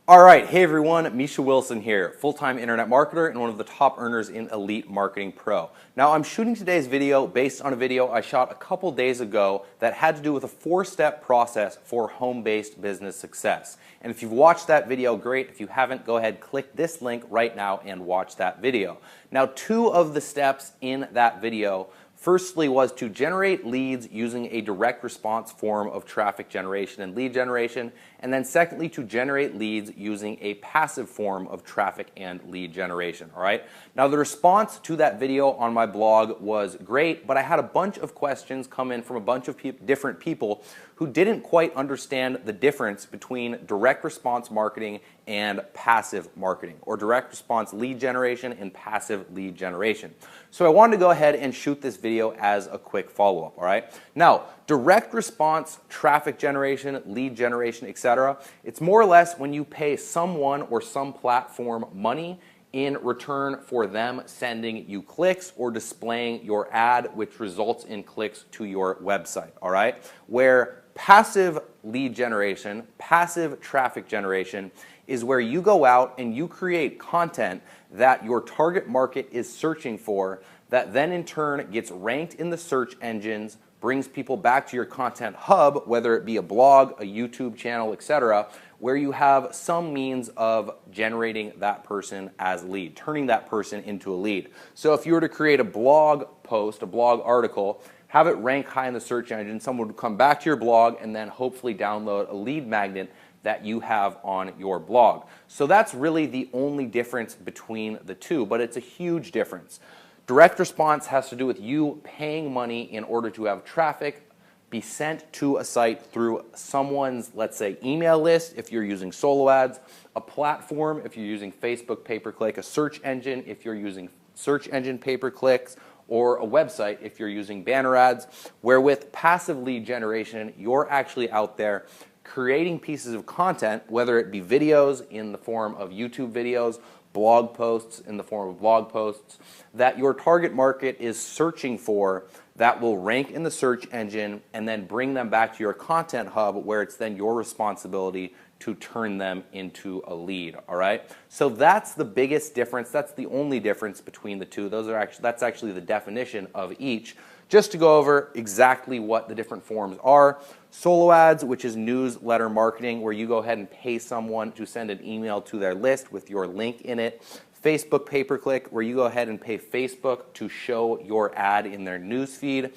All right, hey everyone, Misha Wilson here, full-time internet marketer and one of the top earners in Elite Marketing Pro. Now I'm shooting today's video based on a video I shot a couple days ago that had to do with a 4-step process for home-based business success. And if you've watched that video, great. If you haven't, go ahead, click this link right now and watch that video. Now 2 of the steps in that video firstly was to generate leads using a direct response form of traffic generation and lead generation, and then secondly to generate leads using a passive form of traffic and lead generation. All right. Now the response to that video on my blog was great, but I had a bunch of questions come in from a bunch of different people who didn't quite understand the difference between direct response marketing and passive marketing, or direct response lead generation and passive lead generation. So I wanted to go ahead and shoot this video as a quick follow-up, all right? Now, direct response traffic generation, lead generation, etc., it's more or less when you pay someone or some platform money in return for them sending you clicks or displaying your ad, which results in clicks to your website, all right? Where passive lead generation, passive traffic generation is where you go out and you create content that your target market is searching for, that then in turn gets ranked in the search engines, brings people back to your content hub, whether it be a blog, a YouTube channel, etc., where you have some means of generating that person as a lead, turning that person into a lead. So if you were to create a blog post, a blog article, have it rank high in the search engine, someone would come back to your blog and then hopefully download a lead magnet that you have on your blog. So that's really the only difference between the two, but it's a huge difference. Direct response has to do with you paying money in order to have traffic be sent to a site through someone's, let's say, email list if you're using solo ads, a platform if you're using Facebook pay-per-click, a search engine if you're using search engine pay-per-clicks, or a website if you're using banner ads, where with passive lead generation, you're actually out there creating pieces of content, whether it be videos in the form of YouTube videos, blog posts in the form of blog posts, that your target market is searching for, that will rank in the search engine and then bring them back to your content hub, where it's then your responsibility to turn them into a lead, all right? So that's the biggest difference. That's the only difference between the two. That's actually the definition of each. Just to go over exactly what the different forms are. Solo ads, which is newsletter marketing, where you go ahead and pay someone to send an email to their list with your link in it. Facebook pay-per-click, where you go ahead and pay Facebook to show your ad in their newsfeed.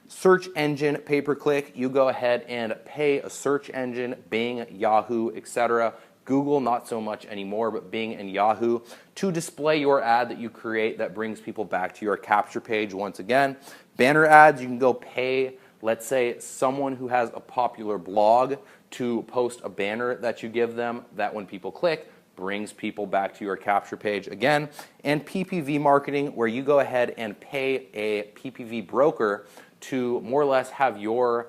Search engine pay-per-click, you go ahead and pay a search engine, Bing, Yahoo, etc. Google, not so much anymore, but Bing and Yahoo, to display your ad that you create that brings people back to your capture page once again. Banner ads, you can go pay, let's say, someone who has a popular blog to post a banner that you give them that when people click, brings people back to your capture page again. And PPV marketing, where you go ahead and pay a PPV broker to more or less have your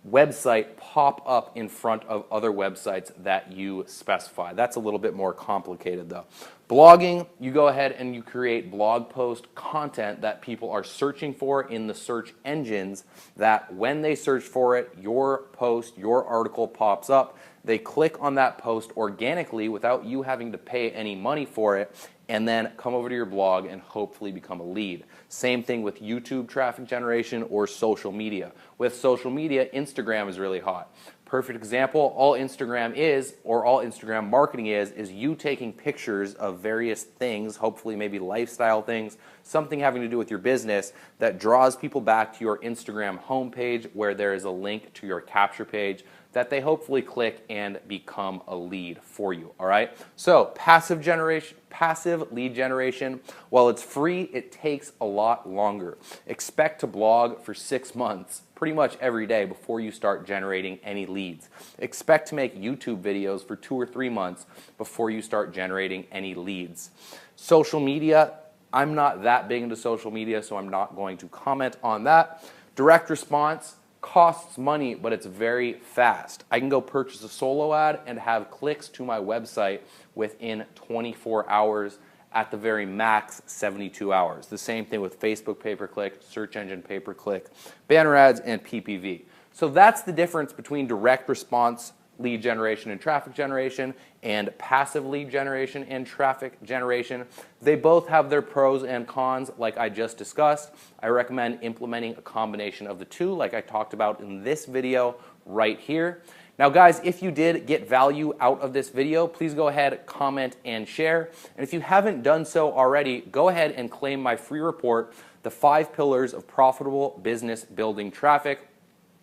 website pop up in front of other websites that you specify. That's a little bit more complicated though. Blogging, you go ahead and you create blog post content that people are searching for in the search engines, that when they search for it, your post, your article pops up. They click on that post organically without you having to pay any money for it, and then come over to your blog and hopefully become a lead. Same thing with YouTube traffic generation or social media. With social media, Instagram is really hot. Perfect example, all Instagram is, or all Instagram marketing is you taking pictures of various things, hopefully maybe lifestyle things, something having to do with your business that draws people back to your Instagram homepage, where there is a link to your capture page that they hopefully click and become a lead for you, all right? So passive lead generation, while it's free, it takes a lot longer. Expect to blog for 6 months, pretty much every day, before you start generating any leads. Expect to make YouTube videos for 2 or 3 months before you start generating any leads. Social media, I'm not that big into social media, so I'm not going to comment on that. Direct response costs money, but it's very fast. I can go purchase a solo ad and have clicks to my website within 24 hours, at the very max 72 hours. The same thing with Facebook pay-per-click, search engine pay-per-click, banner ads, and PPV. So that's the difference between direct response lead generation and traffic generation, and passive lead generation and traffic generation. They both have their pros and cons, like I just discussed. I recommend implementing a combination of the two, like I talked about in this video right here. Now guys, if you did get value out of this video, please go ahead, comment, and share. And if you haven't done so already, go ahead and claim my free report, The 5 Pillars of Profitable Business Building Traffic,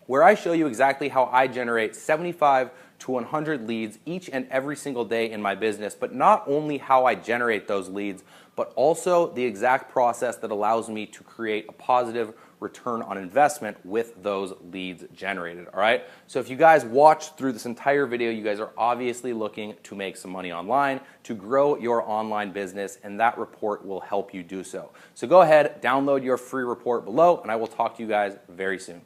where I show you exactly how I generate 75 to 100 leads each and every single day in my business, but not only how I generate those leads, but also the exact process that allows me to create a positive return on investment with those leads generated, all right? So if you guys watched through this entire video, you guys are obviously looking to make some money online, to grow your online business, and that report will help you do so. So go ahead, download your free report below, and I will talk to you guys very soon.